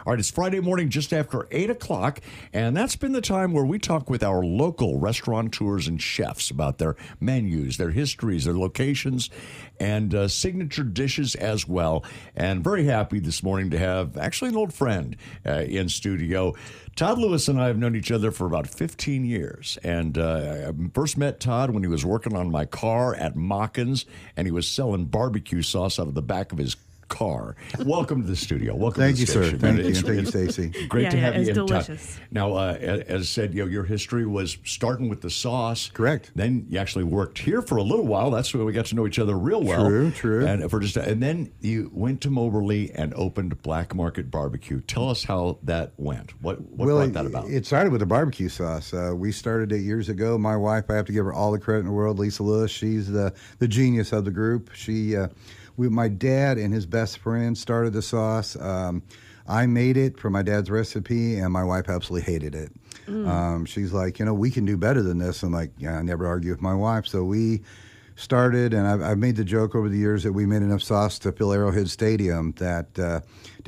All right, it's Friday morning just after 8 o'clock, and that's been the time where we talk with our local restaurateurs and chefs about their menus, their histories, their locations, and signature dishes as well. And very happy this morning to have actually an old friend in studio. Todd Lewis and I have known each other for about 15 years, and I first met Todd when he was working on my car at Mockins, and he was selling barbecue sauce out of the back of his car. Welcome to the studio. Welcome Thank to the you, station. sir. Thank you. Thank you, Stacey. Great to have you it's in. delicious. Now, as said, your history was starting with the sauce. Correct. Then you actually worked here for a little while. That's where we got to know each other real well. True. And then you went to Moberly and opened Black Market Barbecue. Tell us how that went. What brought that about? It started with the barbecue sauce. We started it years ago. My wife, I have to give her all the credit in the world, Lisa Lewis. She's the genius of the group. My dad and his best friend started the sauce. I made it for my dad's recipe, and my wife absolutely hated it. She's like, we can do better than this. I'm like, yeah, I never argue with my wife. So we started, and I've made the joke over the years that we made enough sauce to fill Arrowhead Stadium that to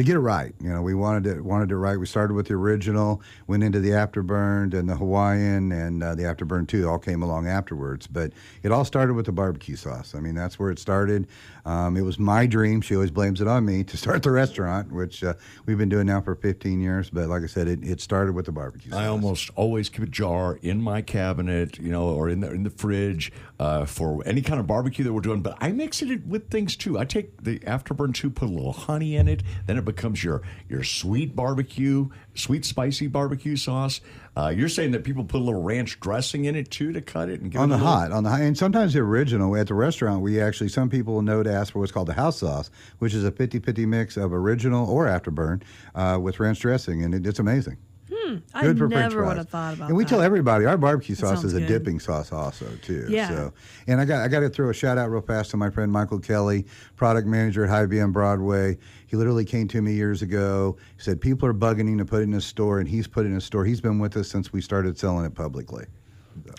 get it right. We wanted it right. We started with the original, went into the afterburned and the Hawaiian, and the afterburn too all came along afterwards. But it all started with the barbecue sauce. I mean, that's where it started. It was my dream. She always blames it on me to start the restaurant, which we've been doing now for 15 years. But like I said, it started with the barbecue sauce. I almost always keep a jar in my cabinet, or in the fridge for any kind of barbecue that we're doing. But I mix it with things too. I take the afterburn too, put a little honey in it, then it becomes your sweet spicy barbecue sauce. You're saying that people put a little ranch dressing in it too to cut it and give on it the hot, and sometimes the original at the restaurant. Some people know to ask for what's called the house sauce, which is a 50-50 mix of original or afterburn with ranch dressing, and it's amazing. I never would have thought about that. And we tell everybody our barbecue sauce is a good. dipping sauce also too. Yeah. So, and I got to throw a shout out real fast to my friend Michael Kelly, product manager at Hy-Vee on Broadway. He literally came to me years ago. He said people are bugging him to put it in his store, and he's put it in his store. He's been with us since we started selling it publicly.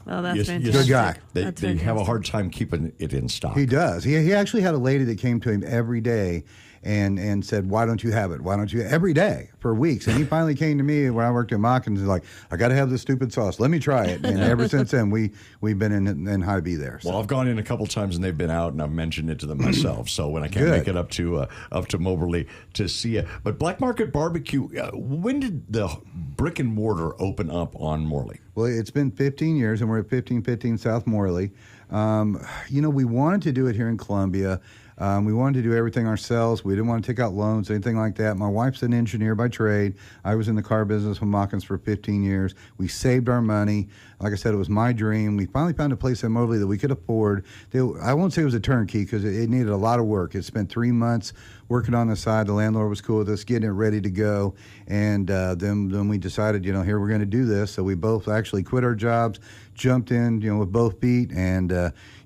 Oh, that's fantastic. Good guy. They have a hard time keeping it in stock. He does. He actually had a lady that came to him every day and said, why don't you have it? Why don't you? Every day for weeks. And he finally came to me when I worked at Mockins and was like, I got to have this stupid sauce. Let me try it. And ever since then, we've been in Hy-Vee there. So. Well, I've gone in a couple times and they've been out, and I've mentioned it to them myself. So when I can't make it up to Moberly to see it. But Black Market Barbecue, when did the brick and mortar open up on Morley? Well, it's been 15 years, and we're at 1515 South Morley. We wanted to do it here in Columbia. We wanted to do everything ourselves. We didn't want to take out loans, anything like that. My wife's an engineer by trade. I was in the car business with Mockins for 15 years. We saved our money. Like I said, it was my dream. We finally found a place in Moberly that we could afford. I won't say it was a turnkey because it needed a lot of work. It spent 3 months working on the side. The landlord was cool with us, getting it ready to go. And then we decided, here we're going to do this. So we both actually quit our jobs, jumped in, with both feet. And,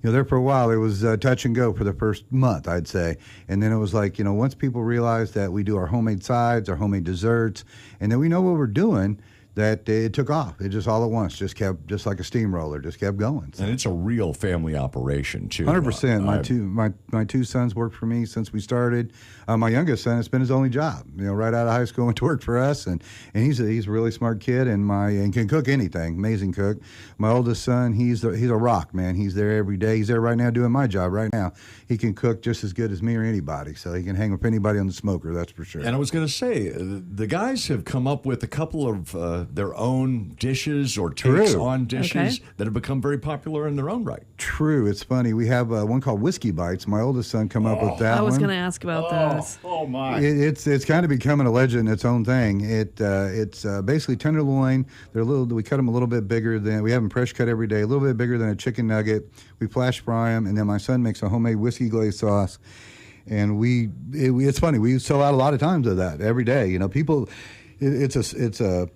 there for a while, it was touch and go for the first month, I'd say. And then it was like, once people realized that we do our homemade sides, our homemade desserts, and then we know what we're doing, that it took off. It just all at once just like a steamroller, just kept going. So. And it's a real family operation too. 100%. My two sons worked for me since we started. My youngest son, it's been his only job. Right out of high school, went to work for us, and he's a really smart kid and can cook anything. Amazing cook. My oldest son, he's a rock, man. He's there every day. He's there right now doing my job right now. He can cook just as good as me or anybody, so he can hang with anybody on the smoker. That's for sure. And I was going to say, the guys have come up with a couple of their own dishes or takes on dishes that have become very popular in their own right. True. It's funny. We have one called Whiskey Bites. My oldest son come up with that one. I was going to ask about those. Oh, my. It's kind of becoming a legend in its own thing. It's basically tenderloin. We cut them a little bit bigger we have them fresh cut every day, a little bit bigger than a chicken nugget. We flash fry them, and then my son makes a homemade whiskey glaze sauce. And it's funny. We sell out a lot of times of that every day. People, it's a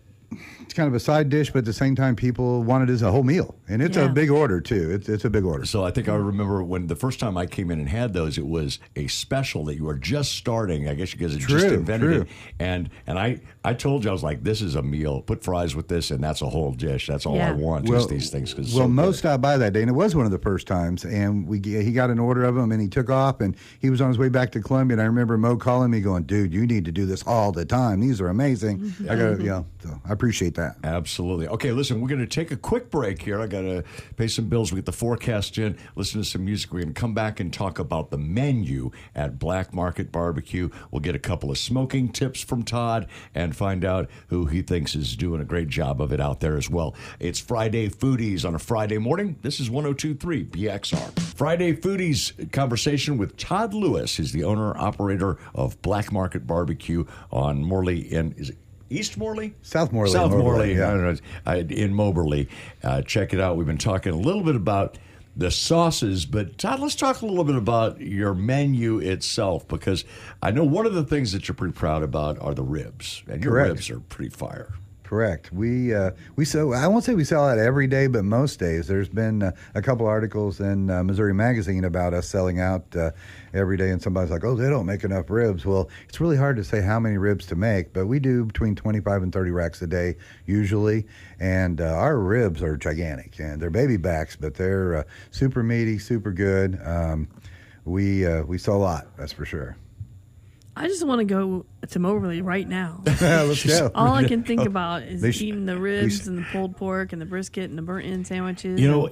it's kind of a side dish, but at the same time, people want it as a whole meal. And it's a big order, too. It's a big order. So I think I remember when the first time I came in and had those, it was a special that you were just starting. I guess you guys had just invented it. And I told you, I was like, this is a meal. Put fries with this, and that's a whole dish. That's all I want is these things. Mo stopped by that day, and it was one of the first times. And he got an order of them, and he took off, and he was on his way back to Columbia. And I remember Mo calling me going, dude, you need to do this all the time. These are amazing. I got to, so I appreciate that. Absolutely. Okay, listen, we're going to take a quick break here. I got to pay some bills. We get the forecast in, listen to some music. We're going to come back and talk about the menu at Black Market Barbecue. We'll get a couple of smoking tips from Todd and find out who he thinks is doing a great job of it out there as well. It's Friday Foodies on a Friday morning. This is 102.3 BXR. Friday Foodies conversation with Todd Lewis. He's the owner-operator of Black Market Barbecue on Morley is it East Morley? South Morley. South Morley, yeah. I don't know, in Moberly. Check it out. We've been talking a little bit about the sauces, but Todd, let's talk a little bit about your menu itself, because I know one of the things that you're pretty proud about are the ribs, and your ribs are pretty fire. Correct. We sell. I won't say we sell out every day, but most days. There's been a couple articles in Missouri Magazine about us selling out every day, and somebody's like, "Oh, they don't make enough ribs." Well, it's really hard to say how many ribs to make, but we do between 25 and 30 racks a day usually, and our ribs are gigantic, and they're baby backs, but they're super meaty, super good. We sell a lot, that's for sure. I just want to go to Moberly right now. Let's go. All I can think about is eating the ribs and the pulled pork and the brisket and the burnt-end sandwiches. You know,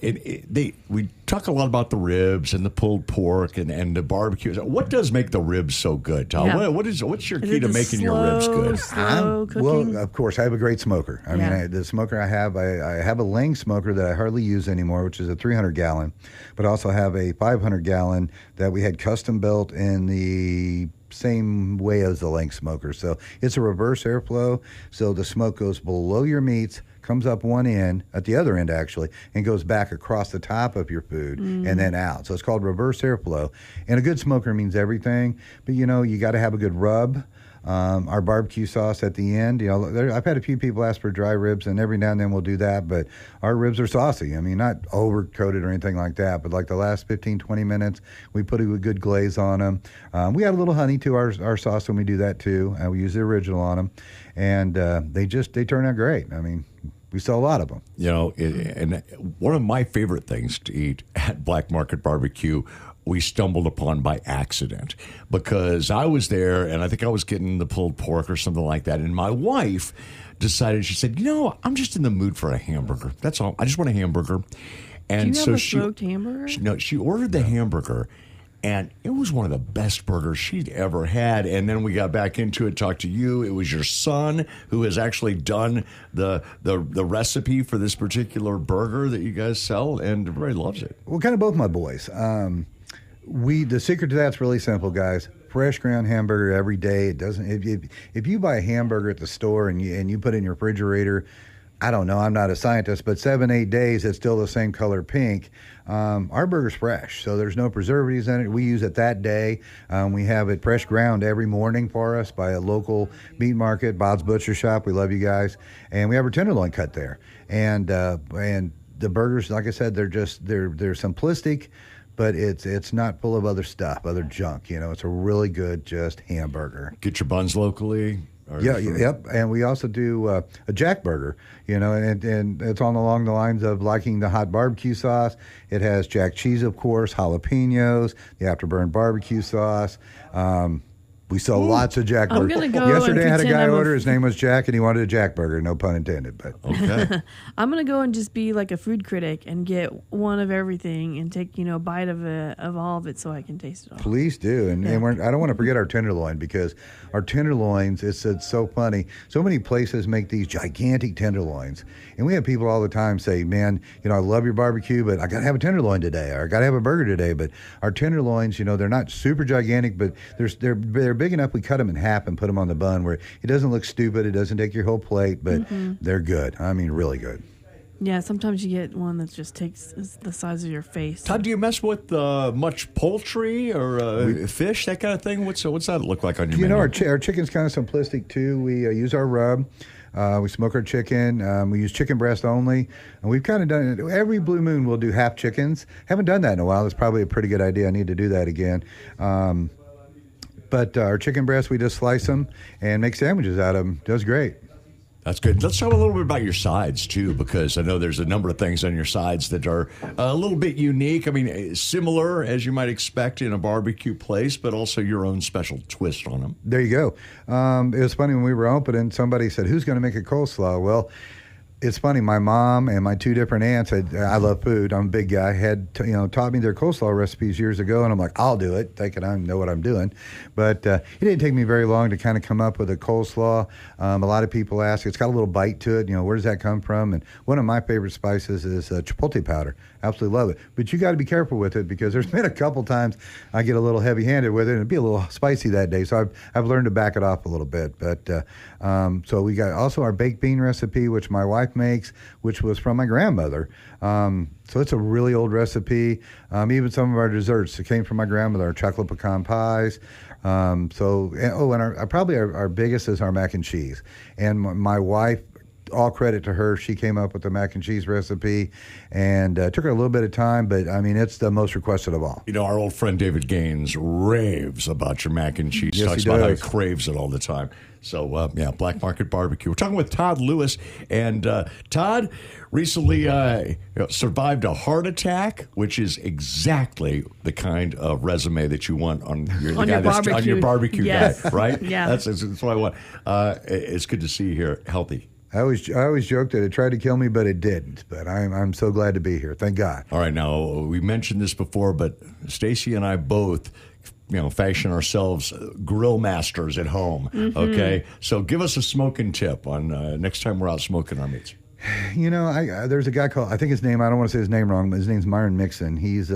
we talk a lot about the ribs and the pulled pork and the barbecue. What does make the ribs so good, Tom? Yeah. What's your key to making your ribs good? Slow cooking? Well, of course, I have a great smoker. I mean, the smoker I have a Lang smoker that I hardly use anymore, which is a 300-gallon, but I also have a 500-gallon that we had custom built in the same way as the Lang smoker. So it's a reverse airflow. So the smoke goes below your meats, comes up one end, at the other end actually, and goes back across the top of your food and then out. So it's called reverse airflow. And a good smoker means everything, but you got to have a good rub. Our barbecue sauce at the end, I've had a few people ask for dry ribs, and every now and then we'll do that, but our ribs are saucy. I mean, not over-coated or anything like that, but like the last 15, 20 minutes, we put a good glaze on them. We add a little honey to our sauce when we do that too. We use the original on them, and they turn out great. I mean, we sell a lot of them. And one of my favorite things to eat at Black Market Barbecue we stumbled upon by accident, because I was there and I think I was getting the pulled pork or something like that. And my wife decided, she said, I'm just in the mood for a hamburger. That's all. I just want a hamburger. And do you have a smoked hamburger? She ordered the hamburger, and it was one of the best burgers she'd ever had. And then we got back into it, talked to you. It was your son who has actually done the recipe for this particular burger that you guys sell, and everybody loves it. Well, kind of both my boys. The secret to that's really simple, guys. Fresh ground hamburger every day. It doesn't. If you buy a hamburger at the store and you put it in your refrigerator, I don't know, I'm not a scientist, but 7-8 days it's still the same color pink. Our burger's fresh, so there's no preservatives in it. We use it that day. We have it fresh ground every morning for us by a local meat market, Bob's Butcher Shop. We love you guys, and we have our tenderloin cut there. And the burgers, like I said, they're simplistic, but it's not full of other stuff, other junk. It's a really good just hamburger. Get your buns locally. Yep. And we also do a Jack Burger, and it's along the lines of liking the hot barbecue sauce. It has Jack cheese, of course, jalapenos, the afterburn barbecue sauce. We sell lots of Jack Burgers. Yesterday I had a guy order. His name was Jack, and he wanted a Jack Burger. No pun intended. But okay. I'm going to go and just be like a food critic and get one of everything and take a bite of all of it so I can taste it all. Please do. And I don't want to forget our tenderloin, because our tenderloins, it's so funny. So many places make these gigantic tenderloins. And we have people all the time say, man, I love your barbecue, but I got to have a tenderloin today, or I got to have a burger today. But our tenderloins, they're not super gigantic, but they're big enough we cut them in half and put them on the bun where it doesn't look stupid. It doesn't take your whole plate, but they're good. I mean, really good. Yeah, sometimes you get one that just takes the size of your face. Todd, do you mess with much poultry or fish, that kind of thing? What's that look like on your menu? Our chicken's kind of simplistic, too. We use our rub. We smoke our chicken. We use chicken breast only. And we've kind of done it. Every blue moon, we'll do half chickens. Haven't done that in a while. That's probably a pretty good idea. I need to do that again. But our chicken breast, we just slice them and make sandwiches out of them. Does great. That's good. Let's talk a little bit about your sides, too, because I know there's a number of things on your sides that are a little bit unique. I mean, similar, as you might expect in a barbecue place, but also your own special twist on them. There you go. It was funny when we were opening, somebody said, who's going to make a coleslaw? Well, it's funny. My mom and my two different aunts, I love food. I'm a big guy, had taught me their coleslaw recipes years ago, and I'm like, I'll do it, thinking I know what I'm doing. But it didn't take me very long to kind of come up with a coleslaw. A lot of people ask, it's got a little bite to it. Where does that come from? And one of my favorite spices is chipotle powder. Absolutely love it. But you got to be careful with it because there's been a couple times I get a little heavy-handed with it, and it'd be a little spicy that day. So I've learned to back it off a little bit. But so we got also our baked bean recipe, which my wife makes, which was from my grandmother. So it's a really old recipe. Even some of our desserts, it came from my grandmother, our chocolate pecan pies. And our biggest is our mac and cheese. And my wife, all credit to her, she came up with the mac and cheese recipe, and took her a little bit of time, but I mean, it's the most requested of all. Our old friend David Gaines raves about your mac and cheese. Yes, Talks he about how he does. craves it all the time. So, Black Market Barbecue. We're talking with Todd Lewis, and Todd recently survived a heart attack, which is exactly the kind of resume that you want on your barbecue yes. guy, right? Yeah. That's what I want. It's good to see you here, healthy. I always joked that it tried to kill me, but it didn't. But I'm so glad to be here. Thank God. All right, now we mentioned this before, but Stacy and I both, fashion ourselves grill masters at home. Mm-hmm. Okay, so give us a smoking tip on next time we're out smoking our meats. There's a guy called, I think his name, I don't want to say his name wrong, but his name's Myron Mixon. He's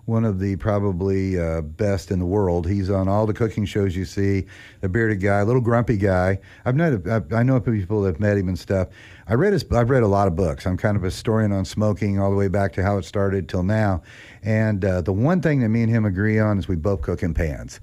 one of the probably best in the world. He's on all the cooking shows you see, a bearded guy, a little grumpy guy. I know people that have met him and stuff. I've read a lot of books. I'm kind of a historian on smoking all the way back to how it started till now. And the one thing that me and him agree on is we both cook in pans.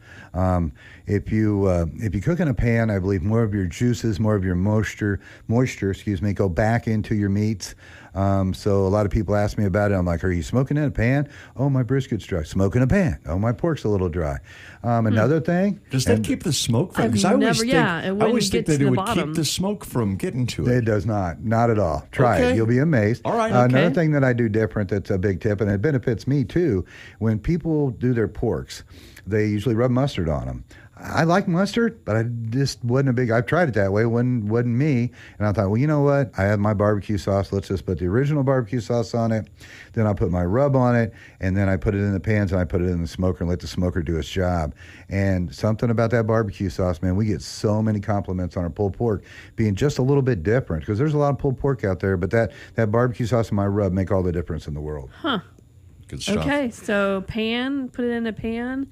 If you cook in a pan, I believe more of your juices, more of your moisture, go back into your meats. So a lot of people ask me about it. I'm like, are you smoking in a pan? Oh, my brisket's dry. Smoke in a pan. Oh, my pork's a little dry. Another thing. Does that keep the smoke from? Because I always think that it would keep the smoke from getting to it. It does not at all. Try it. You'll be amazed. All right. Another thing that I do different that's a big tip, and it benefits me too, when people do their porks, they usually rub mustard on them. I like mustard, but I just wasn't I've tried it that way, wasn't me. And I thought, well, you know what? I have my barbecue sauce. Let's just put the original barbecue sauce on it. Then I'll put my rub on it. And then I put it in the pans and I put it in the smoker and let the smoker do its job. And something about that barbecue sauce, man, we get so many compliments on our pulled pork being just a little bit different because there's a lot of pulled pork out there, but that barbecue sauce and my rub make all the difference in the world. Huh. Good stuff. Okay, so put it in a pan.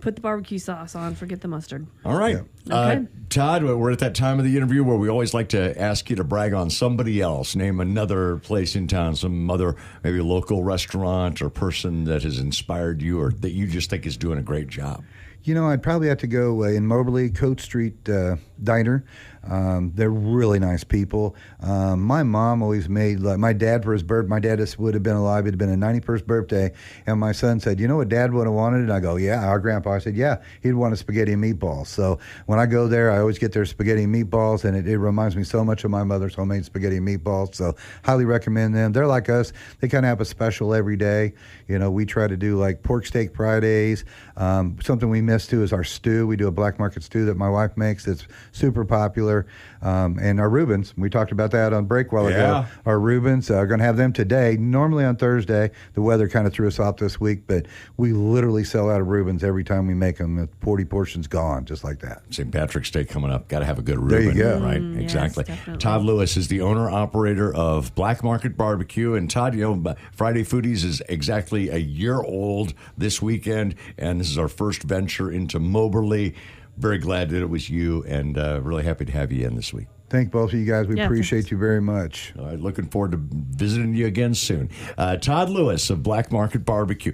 Put the barbecue sauce on. Forget the mustard. All right. Yeah. Okay. Todd, we're at that time of the interview where we always like to ask you to brag on somebody else. Name another place in town, some other maybe local restaurant or person that has inspired you or that you just think is doing a great job. I'd probably have to go in Moberly, Coat Street Diner. They're really nice people. My mom always made, my dad for his birthday, my dad would have been alive, it had been his 91st birthday, and my son said, you know what Dad would have wanted? And I go, yeah, our grandpa. I said, yeah, he'd want a spaghetti and meatballs. So when I go there, I always get their spaghetti and meatballs, and it reminds me so much of my mother's homemade spaghetti and meatballs, so highly recommend them. They're like us. They kind of have a special every day. We try to do like pork steak Fridays. Something we miss too is our stew. We do a black market stew that my wife makes that's super popular. And our Reubens, we talked about that on break a while ago. Our Reubens are going to have them today. Normally on Thursday, the weather kind of threw us off this week, but we literally sell out of Reubens every time we make them. The 40 portions gone, just like that. St. Patrick's Day coming up. Got to have a good Reuben. There you go. Right, exactly. Yes, Todd Lewis is the owner-operator of Black Market Barbecue. And Todd, Friday Foodies is exactly a year old this weekend, and this is our first venture into Moberly. Very glad that it was you, and really happy to have you in this week. Thank both of you guys. We Yeah, appreciate thanks. you very much. All right, looking forward to visiting you again soon. Todd Lewis of Black Market Barbecue.